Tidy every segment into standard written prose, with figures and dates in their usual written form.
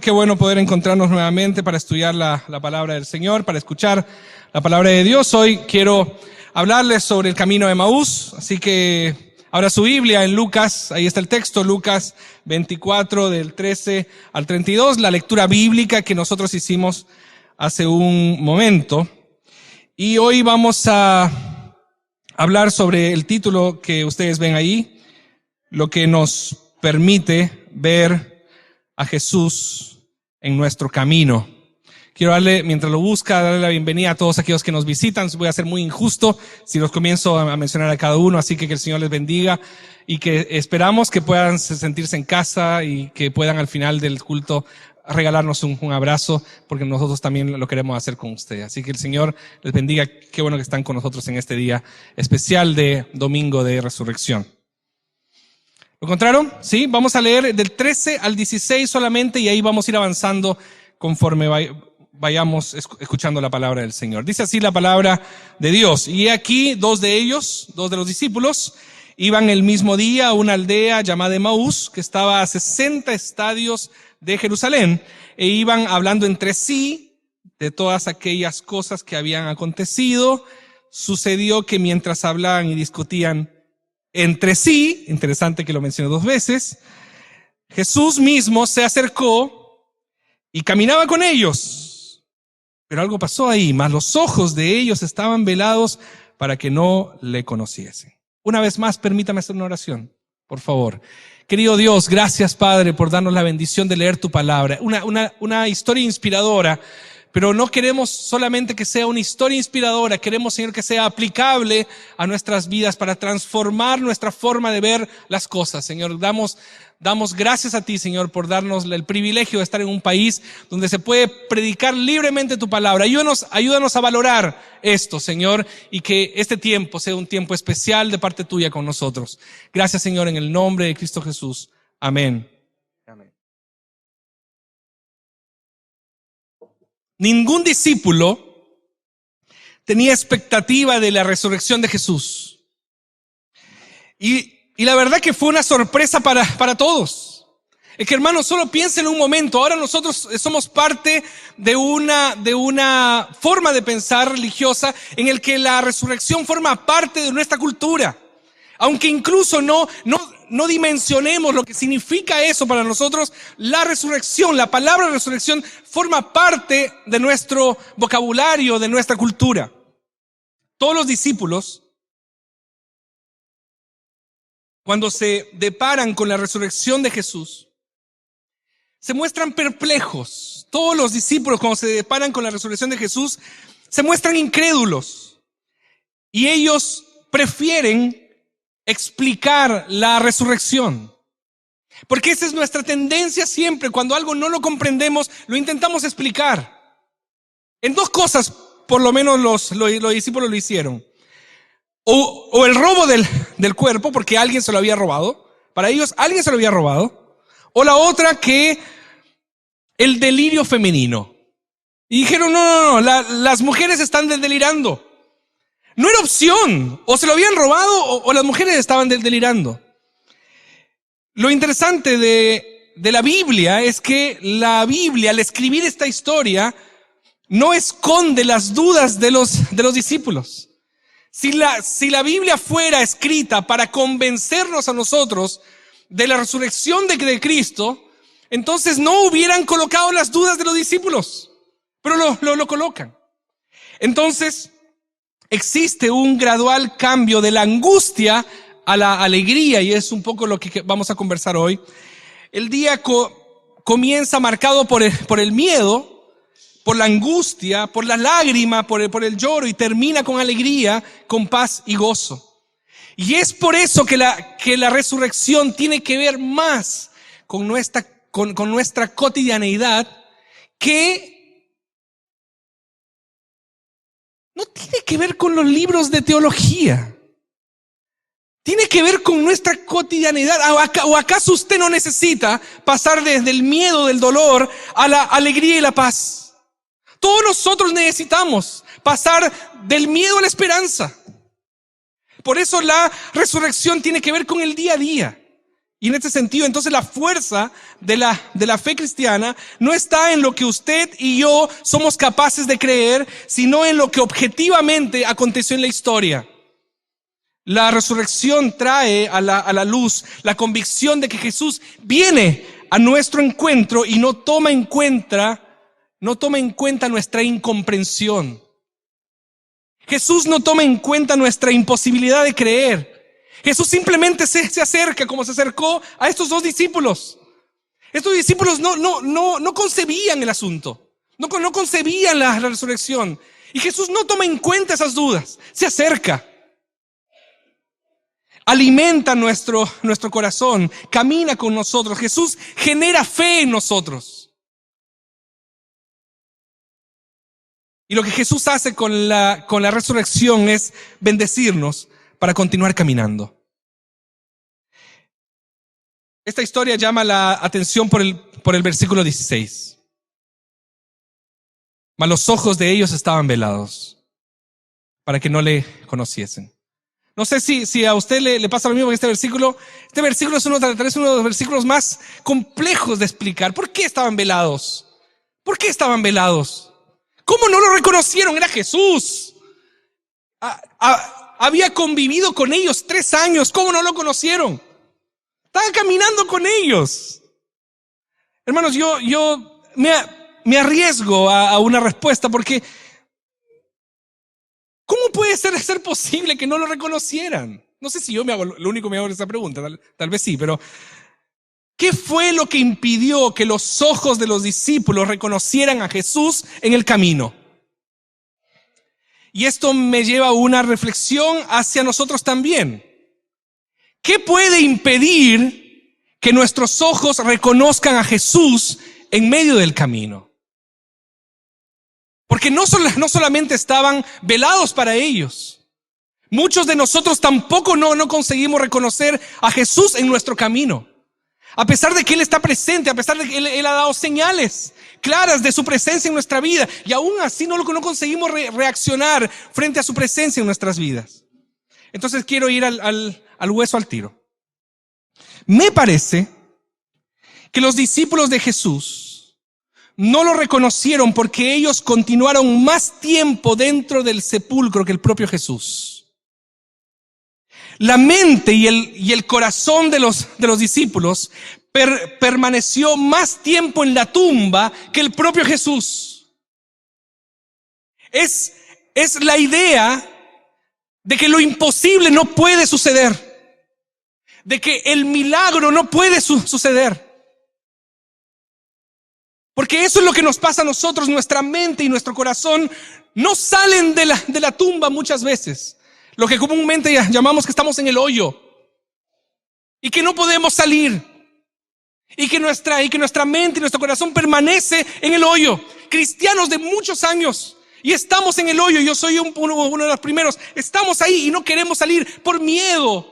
Qué bueno poder encontrarnos nuevamente para estudiar la palabra del Señor, para escuchar la palabra de Dios. Hoy quiero hablarles sobre el camino de Emaús, así que abra su Biblia en Lucas, ahí está el texto, Lucas 24 del 13 al 32, la lectura bíblica que nosotros hicimos hace un momento. Y hoy vamos a hablar sobre el título que ustedes ven ahí, lo que nos permite ver a Jesús en nuestro camino. Quiero darle, mientras lo busca, darle la bienvenida a todos aquellos que nos visitan. Voy a ser muy injusto si los comienzo a mencionar a cada uno, así que el Señor les bendiga y que esperamos que puedan sentirse en casa y que puedan al final del culto regalarnos un abrazo, porque nosotros también lo queremos hacer con ustedes. Así que el Señor les bendiga. Qué bueno que están con nosotros en este día especial de Domingo de Resurrección. ¿Lo encontraron? Sí, vamos a leer del 13 al 16 solamente y ahí vamos a ir avanzando conforme vayamos escuchando la palabra del Señor. Dice así la palabra de Dios. Y aquí dos de los discípulos, iban el mismo día a una aldea llamada Emaús, que estaba a 60 estadios de Jerusalén, e iban hablando entre sí de todas aquellas cosas que habían acontecido. Sucedió que mientras hablaban y discutían entre sí, interesante que lo mencioné dos veces, Jesús mismo se acercó y caminaba con ellos. Pero algo pasó ahí, mas los ojos de ellos estaban velados para que no le conociesen. Una vez más, permítame hacer una oración, por favor. Querido Dios, gracias Padre por darnos la bendición de leer tu palabra. Una historia inspiradora. Pero no queremos solamente que sea una historia inspiradora, queremos, Señor, que sea aplicable a nuestras vidas para transformar nuestra forma de ver las cosas. Señor, damos gracias a ti, Señor, por darnos el privilegio de estar en un país donde se puede predicar libremente tu palabra. Ayúdanos a valorar esto, Señor, y que este tiempo sea un tiempo especial de parte tuya con nosotros. Gracias, Señor, en el nombre de Cristo Jesús. Amén. Ningún discípulo tenía expectativa de la resurrección de Jesús. Y la verdad que fue una sorpresa para todos. Es que, hermanos, solo piensen un momento. Ahora nosotros somos parte de una forma de pensar religiosa en el que la resurrección forma parte de nuestra cultura. Aunque incluso no dimensionemos lo que significa eso para nosotros, la resurrección, la palabra resurrección forma parte de nuestro vocabulario, de nuestra cultura. Todos los discípulos, cuando se deparan con la resurrección de Jesús, se muestran perplejos. Todos los discípulos, cuando se deparan con la resurrección de Jesús, se muestran incrédulos. Y ellos prefieren explicar la resurrección. Porque esa es nuestra tendencia siempre. Cuando algo no lo comprendemos, lo intentamos explicar. En dos cosas, por lo menos los discípulos lo hicieron. O el robo del cuerpo, porque alguien se lo había robado. Para ellos, alguien se lo había robado. O la otra, que el delirio femenino. Y dijeron, no, las mujeres están delirando. No era opción, o se lo habían robado o las mujeres estaban delirando. Lo interesante de la Biblia es que la Biblia, al escribir esta historia, no esconde las dudas de los discípulos. Si la Biblia fuera escrita para convencernos a nosotros de la resurrección de Cristo, entonces no hubieran colocado las dudas de los discípulos, pero lo colocan. Entonces, existe un gradual cambio de la angustia a la alegría, y es un poco lo que vamos a conversar hoy. El día comienza marcado por el miedo, por la angustia, por la lágrima, por el lloro, y termina con alegría, con paz y gozo. Y es por eso que la resurrección tiene que ver más con nuestra cotidianeidad, que no tiene que ver con los libros de teología. Tiene que ver con nuestra cotidianidad. ¿O acaso usted no necesita pasar desde el miedo, del dolor, a la alegría y la paz? Todos nosotros necesitamos pasar del miedo a la esperanza. Por eso la resurrección tiene que ver con el día a día. Y en este sentido, entonces la fuerza de la fe cristiana no está en lo que usted y yo somos capaces de creer, sino en lo que objetivamente aconteció en la historia. La resurrección trae a la luz la convicción de que Jesús viene a nuestro encuentro y no toma en cuenta nuestra incomprensión. Jesús no toma en cuenta nuestra imposibilidad de creer. Jesús simplemente se acerca como se acercó a estos dos discípulos. Estos discípulos no concebían el asunto, no concebían la resurrección. Y Jesús no toma en cuenta esas dudas, se acerca. Alimenta nuestro corazón, camina con nosotros. Jesús genera fe en nosotros. Y lo que Jesús hace con la resurrección es bendecirnos para continuar caminando. Esta historia llama la atención por el versículo 16. Mas los ojos de ellos estaban velados para que no le conociesen. No sé si a usted le pasa lo mismo con este versículo. Este versículo es uno de los versículos más complejos de explicar. ¿Por qué estaban velados? ¿Por qué estaban velados? ¿Cómo no lo reconocieron? Era Jesús. Había convivido con ellos 3 años. ¿Cómo no lo conocieron? Estaba caminando con ellos. Hermanos, yo me arriesgo a una respuesta porque ¿cómo puede ser posible que no lo reconocieran? No sé si yo lo único que me hago esa pregunta, tal vez sí, pero ¿qué fue lo que impidió que los ojos de los discípulos reconocieran a Jesús en el camino? Y esto me lleva a una reflexión hacia nosotros también. ¿Qué puede impedir que nuestros ojos reconozcan a Jesús en medio del camino? Porque no solamente estaban velados para ellos. Muchos de nosotros tampoco no conseguimos reconocer a Jesús en nuestro camino. A pesar de que Él está presente, a pesar de que Él ha dado señales claras de su presencia en nuestra vida, y aún así no conseguimos reaccionar frente a su presencia en nuestras vidas. Entonces quiero ir al hueso, al tiro. Me parece que los discípulos de Jesús no lo reconocieron porque ellos continuaron más tiempo dentro del sepulcro que el propio Jesús. La mente y el corazón de los discípulos permaneció más tiempo en la tumba que el propio Jesús. Es la idea de que lo imposible no puede suceder, de que el milagro no puede suceder. Porque eso es lo que nos pasa a nosotros. Nuestra mente y nuestro corazón no salen de la tumba muchas veces. Lo que comúnmente llamamos que estamos en el hoyo y que no podemos salir, y que nuestra mente y nuestro corazón permanece en el hoyo. Cristianos de muchos años y estamos en el hoyo. Yo soy uno de los primeros. Estamos ahí y no queremos salir por miedo,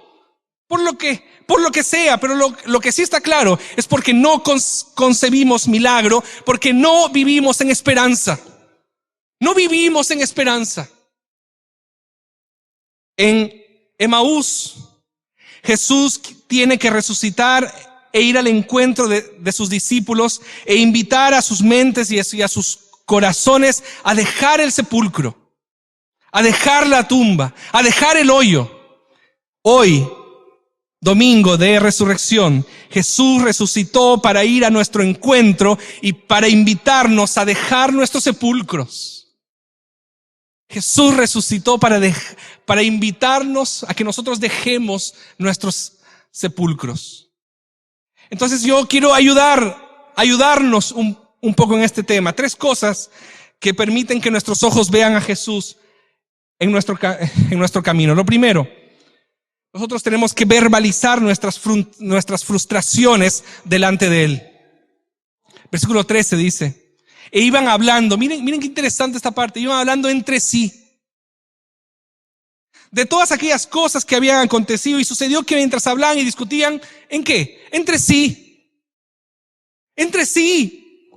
por lo que sea. Pero lo que sí está claro es porque no concebimos milagro, porque no vivimos en esperanza. No vivimos en esperanza. En Emaús, Jesús tiene que resucitar e ir al encuentro de sus discípulos e invitar a sus mentes y a sus corazones a dejar el sepulcro, a dejar la tumba, a dejar el hoyo. Hoy, domingo de resurrección, Jesús resucitó para ir a nuestro encuentro y para invitarnos a dejar nuestros sepulcros. Jesús resucitó para invitarnos a que nosotros dejemos nuestros sepulcros. Entonces yo quiero ayudarnos un poco en este tema. 3 cosas que permiten que nuestros ojos vean a Jesús en nuestro camino. Lo primero, nosotros tenemos que verbalizar nuestras frustraciones delante de Él. Versículo 13 dice: e iban hablando, miren qué interesante esta parte, iban hablando entre sí de todas aquellas cosas que habían acontecido, y sucedió que mientras hablaban y discutían, ¿en qué? Entre sí. Entre sí.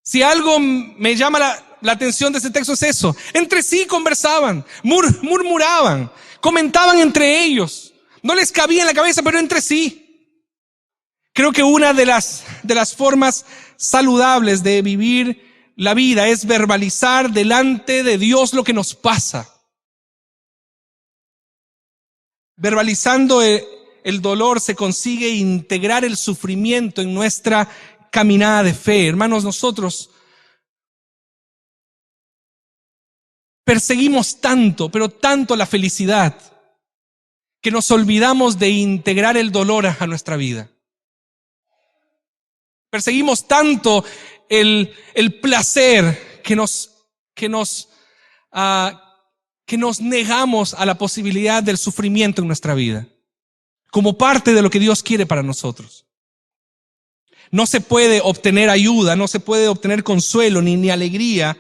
Si algo me llama la atención de este texto es eso. Entre sí conversaban, murmuraban, comentaban entre ellos. No les cabía en la cabeza, pero entre sí. Creo que una de las formas saludables de vivir la vida es verbalizar delante de Dios lo que nos pasa. Verbalizando el dolor se consigue integrar el sufrimiento en nuestra caminada de fe. Hermanos, nosotros perseguimos tanto, pero tanto la felicidad, que nos olvidamos de integrar el dolor a nuestra vida. Perseguimos tanto el placer que nos negamos a la posibilidad del sufrimiento en nuestra vida, como parte de lo que Dios quiere para nosotros. No se puede obtener ayuda, no se puede obtener consuelo ni alegría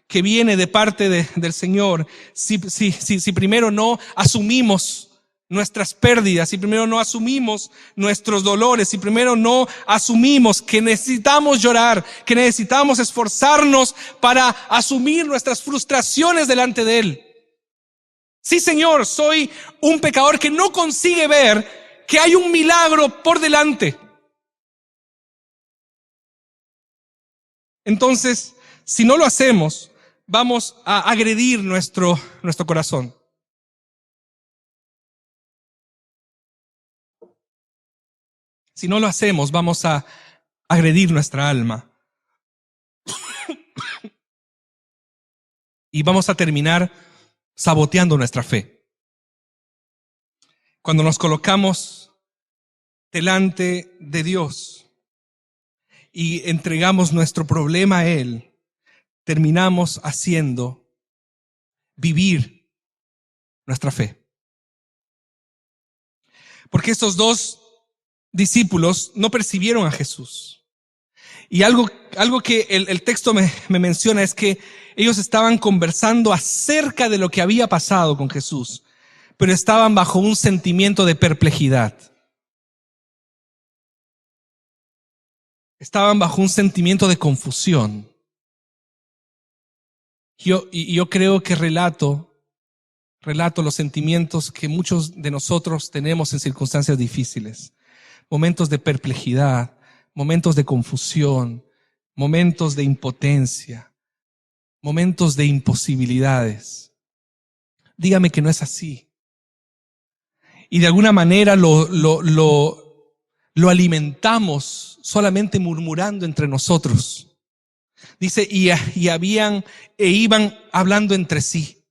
que viene de parte del Señor si primero no asumimos nuestras pérdidas, si primero no asumimos nuestros dolores, si primero no asumimos que necesitamos llorar, que necesitamos esforzarnos para asumir nuestras frustraciones delante de Él. Sí, Señor, soy un pecador que no consigue ver que hay un milagro por delante. Entonces, si no lo hacemos, vamos a agredir nuestro corazón. Si no lo hacemos, vamos a agredir nuestra alma. Y vamos a terminar saboteando nuestra fe. Cuando nos colocamos delante de Dios y entregamos nuestro problema a Él, terminamos haciendo vivir nuestra fe. Porque estos dos discípulos no percibieron a Jesús. Y algo que el texto me menciona es que ellos estaban conversando acerca de lo que había pasado con Jesús, pero estaban bajo un sentimiento de perplejidad. Estaban bajo un sentimiento de confusión. Yo creo que relato los sentimientos que muchos de nosotros tenemos en circunstancias difíciles. Momentos de perplejidad, momentos de confusión, momentos de impotencia, momentos de imposibilidades. Dígame que no es así. Y de alguna manera lo alimentamos solamente murmurando entre nosotros. Dice, y iban hablando entre sí.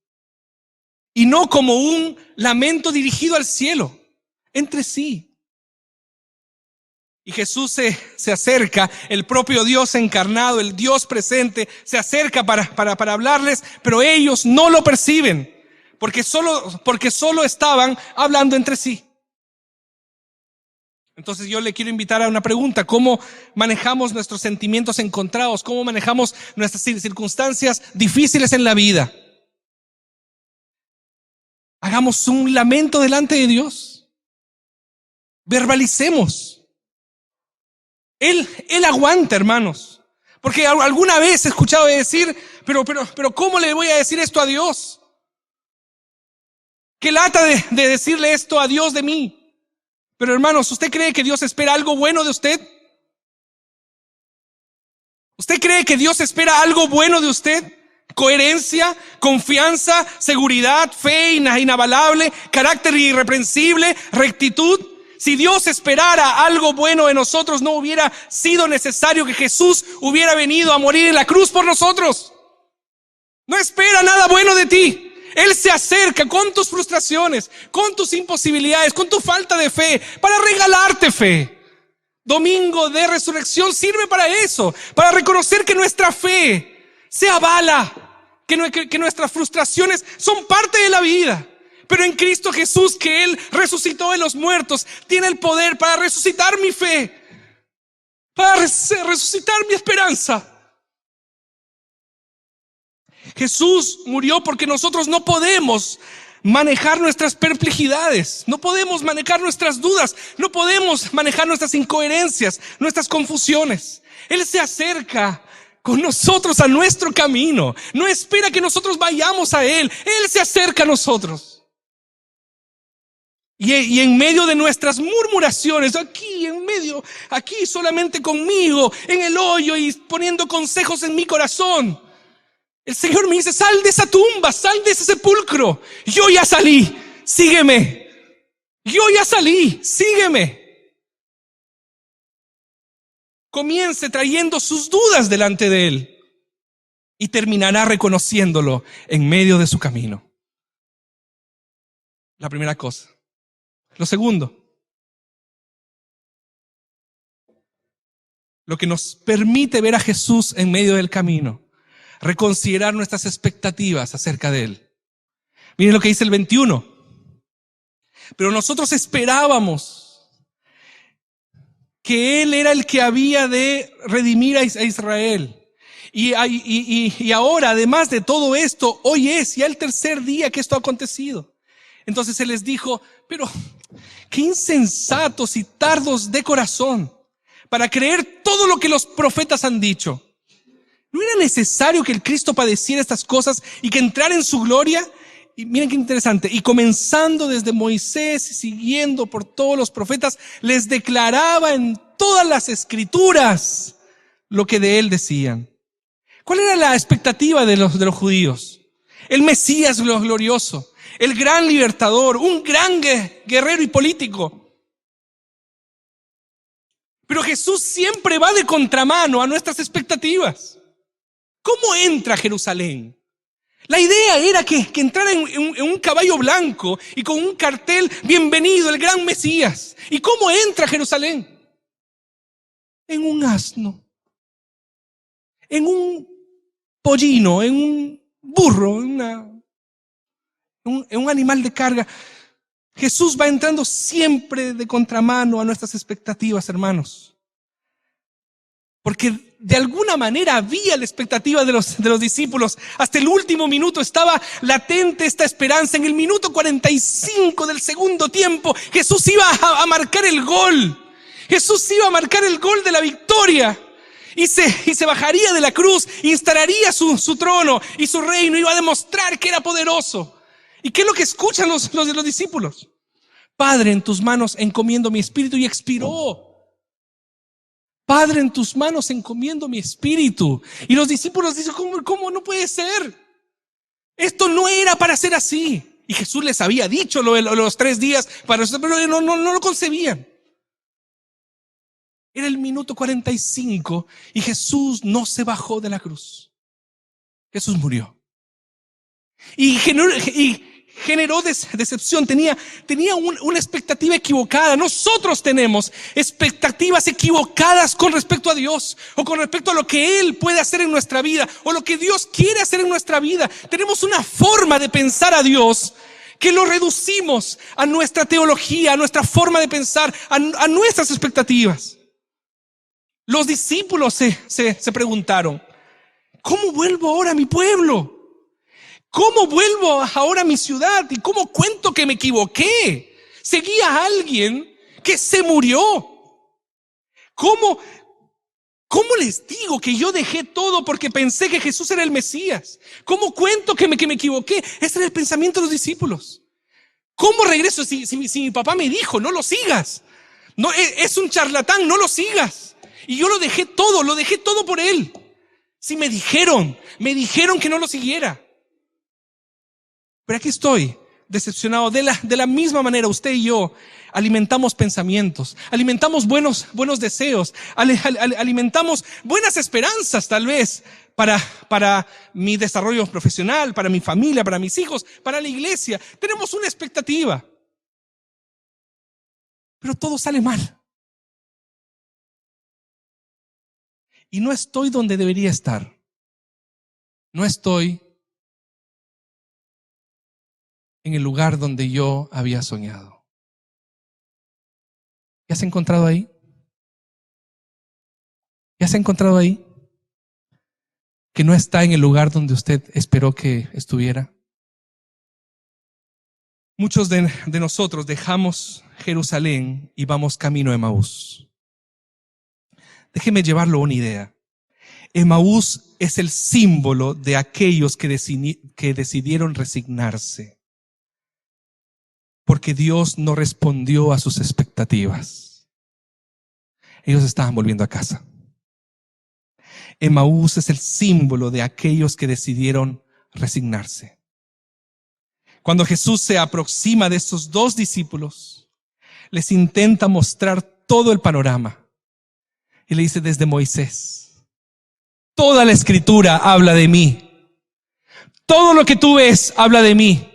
Y no como un lamento dirigido al cielo, entre sí. Y Jesús se acerca, el propio Dios encarnado, el Dios presente, se acerca para hablarles, pero ellos no lo perciben, porque solo estaban hablando entre sí. Entonces yo le quiero invitar a una pregunta: ¿cómo manejamos nuestros sentimientos encontrados? ¿Cómo manejamos nuestras circunstancias difíciles en la vida? Hagamos un lamento delante de Dios. Verbalicemos. Él aguanta, hermanos. Porque alguna vez he escuchado decir, pero ¿cómo le voy a decir esto a Dios? ¿Qué lata de decirle esto a Dios de mí? Pero hermanos, ¿usted cree que Dios espera algo bueno de usted? ¿Usted cree que Dios espera algo bueno de usted? Coherencia, confianza, seguridad, fe inabalable, carácter irreprensible, rectitud. Si Dios esperara algo bueno de nosotros, no hubiera sido necesario que Jesús hubiera venido a morir en la cruz por nosotros. No espera nada bueno de ti. Él se acerca con tus frustraciones, con tus imposibilidades, con tu falta de fe, para regalarte fe. Domingo de Resurrección sirve para eso, para reconocer que nuestra fe se avala, que nuestras frustraciones son parte de la vida. Pero en Cristo Jesús, que Él resucitó de los muertos, tiene el poder para resucitar mi fe, para resucitar mi esperanza. Jesús murió porque nosotros no podemos manejar nuestras perplejidades, no podemos manejar nuestras dudas, no podemos manejar nuestras incoherencias, nuestras confusiones. Él se acerca con nosotros a nuestro camino, no espera que nosotros vayamos a Él, Él se acerca a nosotros. Y en medio de nuestras murmuraciones, aquí en medio, aquí solamente conmigo, en el hoyo y poniendo consejos en mi corazón, el Señor me dice: sal de esa tumba, sal de ese sepulcro. Yo ya salí, sígueme. Yo ya salí, sígueme. Comience trayendo sus dudas delante de Él y terminará reconociéndolo en medio de su camino. La primera cosa. Lo segundo, lo que nos permite ver a Jesús en medio del camino, reconsiderar nuestras expectativas acerca de Él. Miren lo que dice el 21. Pero nosotros esperábamos que Él era el que había de redimir a Israel. Y ahora, además de todo esto, hoy es ya el tercer día que esto ha acontecido. Entonces Él les dijo: pero qué insensatos y tardos de corazón para creer todo lo que los profetas han dicho. ¿No era necesario que el Cristo padeciera estas cosas y que entrara en su gloria? Y miren qué interesante. Y comenzando desde Moisés y siguiendo por todos los profetas, les declaraba en todas las escrituras lo que de Él decían. ¿Cuál era la expectativa de los judíos? El Mesías glorioso, el gran libertador, un gran guerrero y político. Pero Jesús siempre va de contramano a nuestras expectativas. ¿Cómo entra a Jerusalén? La idea era que entrara en un caballo blanco y con un cartel: bienvenido el gran Mesías. ¿Y cómo entra a Jerusalén? En un asno, en un pollino, en un burro, en un animal de carga. Jesús va entrando siempre de contramano a nuestras expectativas, hermanos. Porque de alguna manera había la expectativa de los discípulos. Hasta el último minuto estaba latente esta esperanza. En el minuto 45 del segundo tiempo, Jesús iba a marcar el gol. Jesús iba a marcar el gol de la victoria. Y se bajaría de la cruz, instalaría su trono y su reino, iba a demostrar que era poderoso. ¿Y qué es lo que escuchan los discípulos? Padre, en tus manos encomiendo mi espíritu. Y expiró. Padre, en tus manos encomiendo mi espíritu. Y los discípulos dicen: ¿cómo no puede ser? Esto no era para ser así. Y Jesús les había dicho los 3 días, pero no lo concebían. Era el minuto 45 y Jesús no se bajó de la cruz. Jesús murió. Y generó decepción, tenía una expectativa equivocada. Nosotros tenemos expectativas equivocadas con respecto a Dios, o con respecto a lo que Él puede hacer en nuestra vida, o lo que Dios quiere hacer en nuestra vida. Tenemos una forma de pensar a Dios que lo reducimos a nuestra teología, a nuestra forma de pensar, a nuestras expectativas. Los discípulos se preguntaron: ¿cómo vuelvo ahora a mi pueblo? ¿Cómo vuelvo ahora a mi ciudad? ¿Y cómo cuento que me equivoqué? Seguí a alguien que se murió. ¿Cómo les digo que yo dejé todo porque pensé que Jesús era el Mesías? ¿Cómo cuento que me equivoqué? Ese era el pensamiento de los discípulos. ¿Cómo regreso si mi papá me dijo: no lo sigas? No, es un charlatán, no lo sigas. Y yo lo dejé todo por él. Si me dijeron que no lo siguiera. Pero aquí estoy, decepcionado. De la misma manera, usted y yo alimentamos pensamientos, alimentamos buenos deseos, alimentamos buenas esperanzas tal vez para mi desarrollo profesional, para mi familia, para mis hijos, para la iglesia. Tenemos una expectativa. Pero todo sale mal. Y no estoy donde debería estar. No estoy en el lugar donde yo había soñado. ¿Ya se ha encontrado ahí? ¿Ya se ha encontrado ahí? Que no está en el lugar donde usted esperó que estuviera. Muchos de nosotros dejamos Jerusalén y vamos camino a Emaús. Déjeme llevarlo a una idea. Emaús es el símbolo de aquellos que decidieron resignarse. porque Dios no respondió a sus expectativas. Ellos estaban volviendo a casa. Emaús es el símbolo de aquellos que decidieron resignarse. Cuando Jesús se aproxima de estos dos discípulos, les intenta mostrar todo el panorama. Y le dice: desde Moisés, toda la escritura habla de mí. Todo lo que tú ves habla de mí.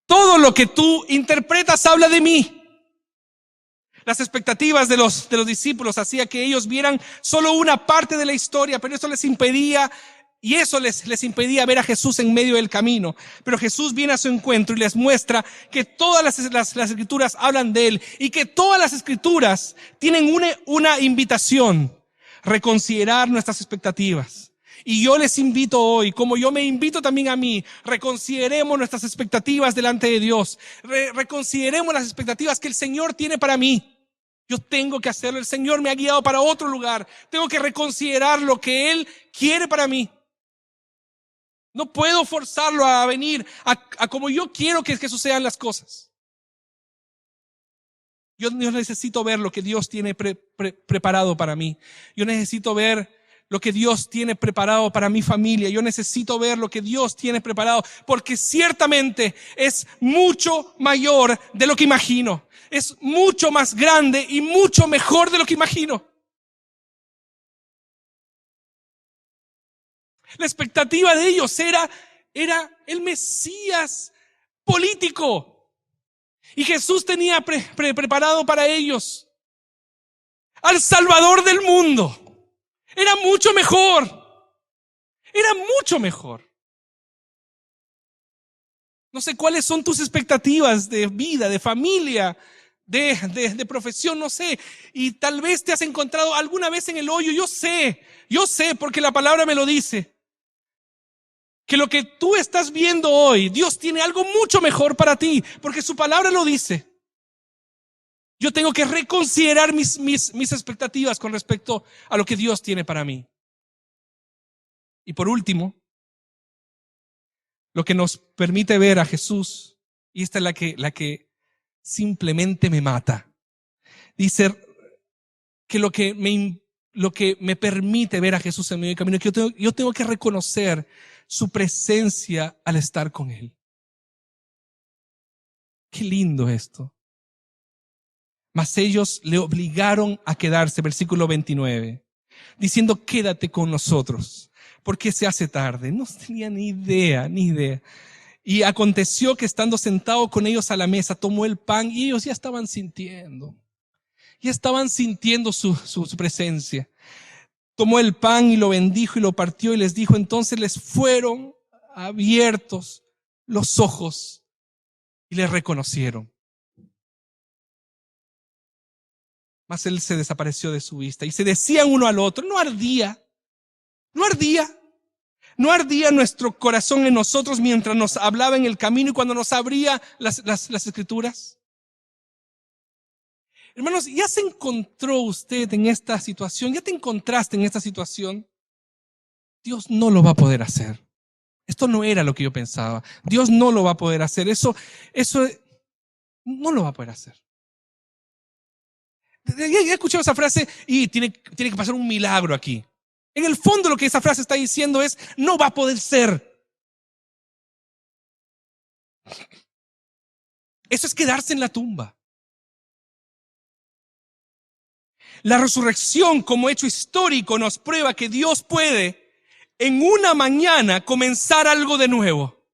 Todo lo que tú interpretas habla de mí. Las expectativas de los discípulos hacía que ellos vieran solo una parte de la historia, pero eso les impedía, y eso les impedía ver a Jesús en medio del camino. Pero Jesús viene a su encuentro y les muestra que todas las escrituras hablan de Él, y que todas las escrituras tienen una invitación: reconsiderar nuestras expectativas. Y yo les invito hoy, como yo me invito también a mí, reconsideremos nuestras expectativas delante de Dios. Reconsideremos las expectativas que el Señor tiene para mí. Yo tengo que hacerlo. El Señor me ha guiado para otro lugar. Tengo que reconsiderar lo que Él quiere para mí. No puedo forzarlo a venir a como yo quiero que sucedan las cosas. Yo necesito ver lo que Dios tiene preparado para mí. Yo necesito ver lo que Dios tiene preparado para mi familia. Yo necesito ver lo que Dios tiene preparado, porque ciertamente es mucho mayor de lo que imagino. Es mucho más grande y mucho mejor de lo que imagino. La expectativa de ellos era el Mesías político. Y Jesús tenía preparado para ellos al Salvador del mundo. Era mucho mejor. Era mucho mejor. No sé cuáles son tus expectativas de vida, de familia, de profesión, no sé. Y tal vez te has encontrado alguna vez en el hoyo. Yo sé, porque la palabra me lo dice, que lo que tú estás viendo hoy, Dios tiene algo mucho mejor para ti, porque su palabra lo dice. Yo tengo que reconsiderar mis expectativas con respecto a lo que Dios tiene para mí. Y por último, lo que nos permite ver a Jesús, y esta es la que simplemente me mata. Dice que lo que me permite ver a Jesús en medio del camino, que yo tengo que reconocer su presencia al estar con Él. Qué lindo esto. Mas ellos le obligaron a quedarse, versículo 29, diciendo: quédate con nosotros, porque se hace tarde. No tenía ni idea. Y aconteció que, estando sentado con ellos a la mesa, tomó el pan, y ellos ya estaban sintiendo su presencia. Tomó el pan y lo bendijo y lo partió y les dijo. Entonces les fueron abiertos los ojos y les reconocieron. Mas Él se desapareció de su vista. Y se decían uno al otro: ¿no ardía nuestro corazón en nosotros mientras nos hablaba en el camino y cuando nos abría las escrituras? Hermanos, ¿ya se encontró usted en esta situación? ¿Ya te encontraste en esta situación? Dios no lo va a poder hacer. Esto no era lo que yo pensaba. Dios no lo va a poder hacer. Eso no lo va a poder hacer. Ya he escuchado esa frase y tiene que pasar un milagro aquí. En el fondo lo que esa frase está diciendo es: no va a poder ser. Eso es quedarse en la tumba. La resurrección como hecho histórico nos prueba que Dios puede en una mañana comenzar algo de nuevo.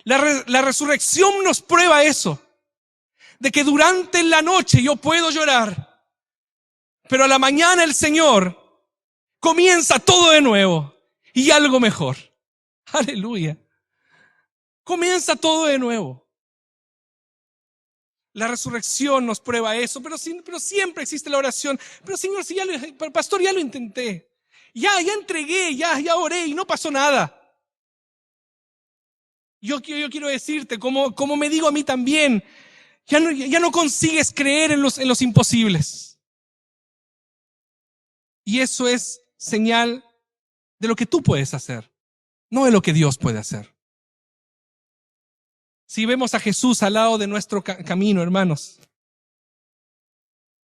La resurrección nos prueba eso, de que durante la noche yo puedo llorar, pero a la mañana el Señor comienza todo de nuevo y algo mejor. Aleluya. Comienza todo de nuevo. La resurrección nos prueba eso, pero siempre existe la oración. Pero Señor, pastor, ya lo intenté. Ya entregué, ya oré y no pasó nada. Yo quiero decirte, como me digo a mí también, ya no consigues creer en los imposibles. Y eso es señal de lo que tú puedes hacer, no de lo que Dios puede hacer. Si vemos a Jesús al lado de nuestro camino, hermanos,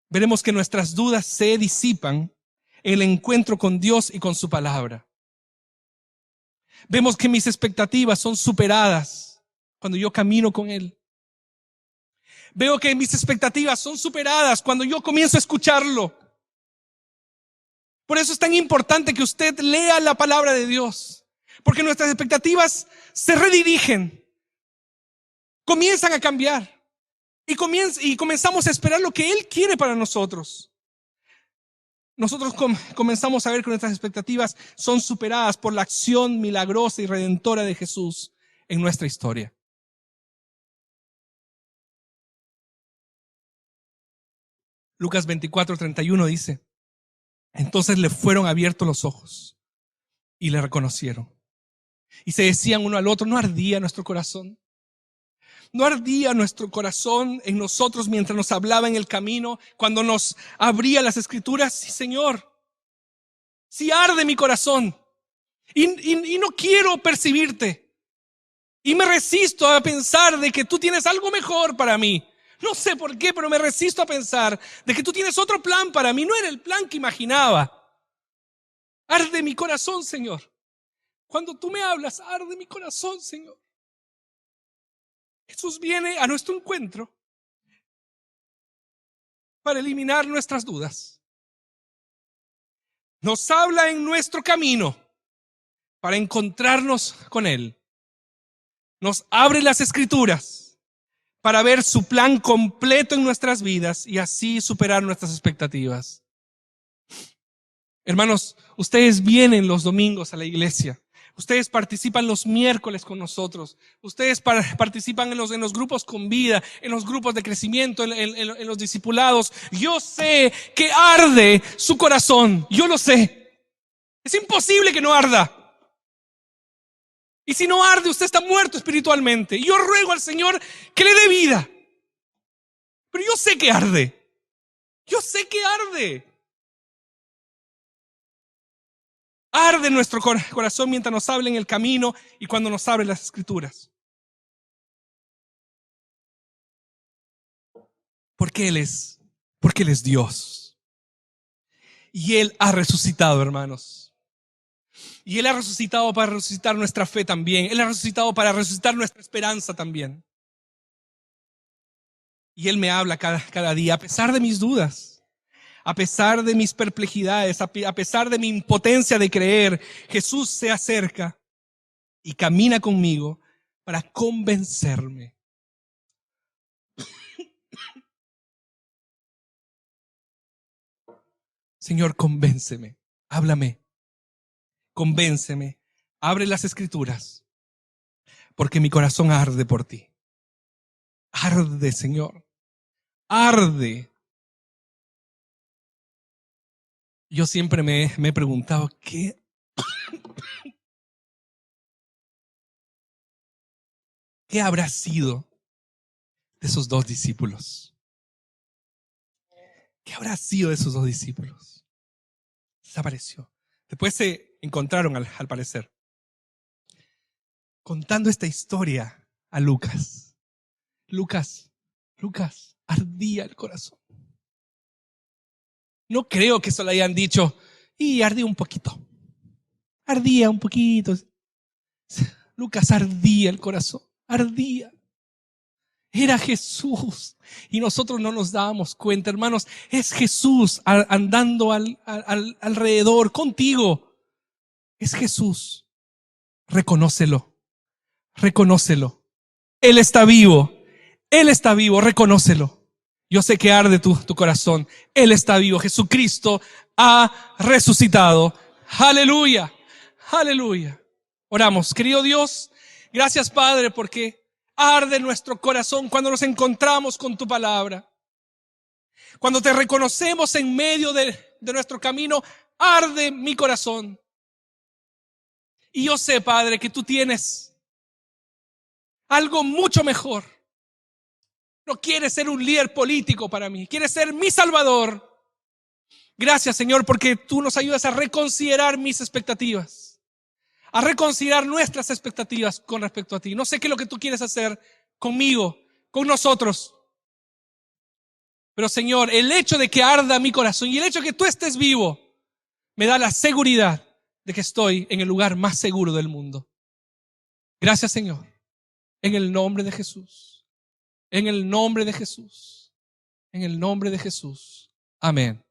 veremos que nuestras dudas se disipan en el encuentro con Dios y con su palabra. Vemos que mis expectativas son superadas cuando yo camino con Él. Veo que mis expectativas son superadas cuando yo comienzo a escucharlo. Por eso es tan importante que usted lea la palabra de Dios, porque nuestras expectativas se redirigen, comienzan a cambiar y comenzamos a esperar lo que Él quiere para nosotros. Nosotros comenzamos a ver que nuestras expectativas son superadas por la acción milagrosa y redentora de Jesús en nuestra historia. Lucas 24:31 dice: entonces le fueron abiertos los ojos y le reconocieron. Y se decían uno al otro: ¿no ardía nuestro corazón? ¿No ardía nuestro corazón en nosotros mientras nos hablaba en el camino, cuando nos abría las Escrituras? Sí, Señor, sí arde mi corazón y no quiero percibirte. Y me resisto a pensar de que tú tienes algo mejor para mí. No sé por qué, pero me resisto a pensar de que tú tienes otro plan para mí. No era el plan que imaginaba. Arde mi corazón, Señor. Cuando tú me hablas, arde mi corazón, Señor. Jesús viene a nuestro encuentro para eliminar nuestras dudas. Nos habla en nuestro camino para encontrarnos con Él. Nos abre las Escrituras para ver su plan completo en nuestras vidas y así superar nuestras expectativas. Hermanos, ustedes vienen los domingos a la iglesia. Ustedes participan los miércoles con nosotros. Ustedes participan en los grupos con vida, en los grupos de crecimiento, en los discipulados. Yo sé que arde su corazón. Yo lo sé. Es imposible que no arda. Y si no arde, usted está muerto espiritualmente. Y yo ruego al Señor que le dé vida. Pero yo sé que arde. Yo sé que arde. Arde nuestro corazón mientras nos habla en el camino y cuando nos abre las Escrituras. Porque Él es Dios. Y Él ha resucitado, hermanos. Y Él ha resucitado para resucitar nuestra fe también. Él ha resucitado para resucitar nuestra esperanza también. Y Él me habla cada día, a pesar de mis dudas. A pesar de mis perplejidades, a pesar de mi impotencia de creer, Jesús se acerca y camina conmigo para convencerme. Señor, convénceme, háblame, convénceme, abre las Escrituras, porque mi corazón arde por ti. Arde, Señor, arde. Yo siempre me he preguntado, ¿qué habrá sido de esos dos discípulos? ¿Qué habrá sido de esos dos discípulos? Desapareció. Después se encontraron al parecer, contando esta historia a Lucas. Lucas, ardía el corazón. No creo que eso le hayan dicho, y ardía un poquito. Ardía un poquito. Lucas ardía el corazón, ardía. Era Jesús y nosotros no nos dábamos cuenta, hermanos. Es Jesús andando alrededor contigo. Es Jesús. Reconócelo, reconócelo. Él está vivo, reconócelo. Yo sé que arde tu corazón. Él está vivo. Jesucristo ha resucitado. Aleluya, aleluya. Oramos. Querido Dios, gracias, Padre, porque arde nuestro corazón cuando nos encontramos con tu palabra. Cuando te reconocemos en medio de nuestro camino, arde mi corazón. Y yo sé, Padre, que tú tienes algo mucho mejor. No quieres ser un líder político para mí, quieres ser mi Salvador. Gracias, Señor, porque tú nos ayudas a reconsiderar mis expectativas, a reconsiderar nuestras expectativas con respecto a ti. No sé qué es lo que tú quieres hacer, conmigo, con nosotros. Pero Señor, el hecho de que arda mi corazón y el hecho de que tú estés vivo me da la seguridad de que estoy en el lugar más seguro del mundo. Gracias, Señor. En el nombre de Jesús. En el nombre de Jesús. En el nombre de Jesús. Amén.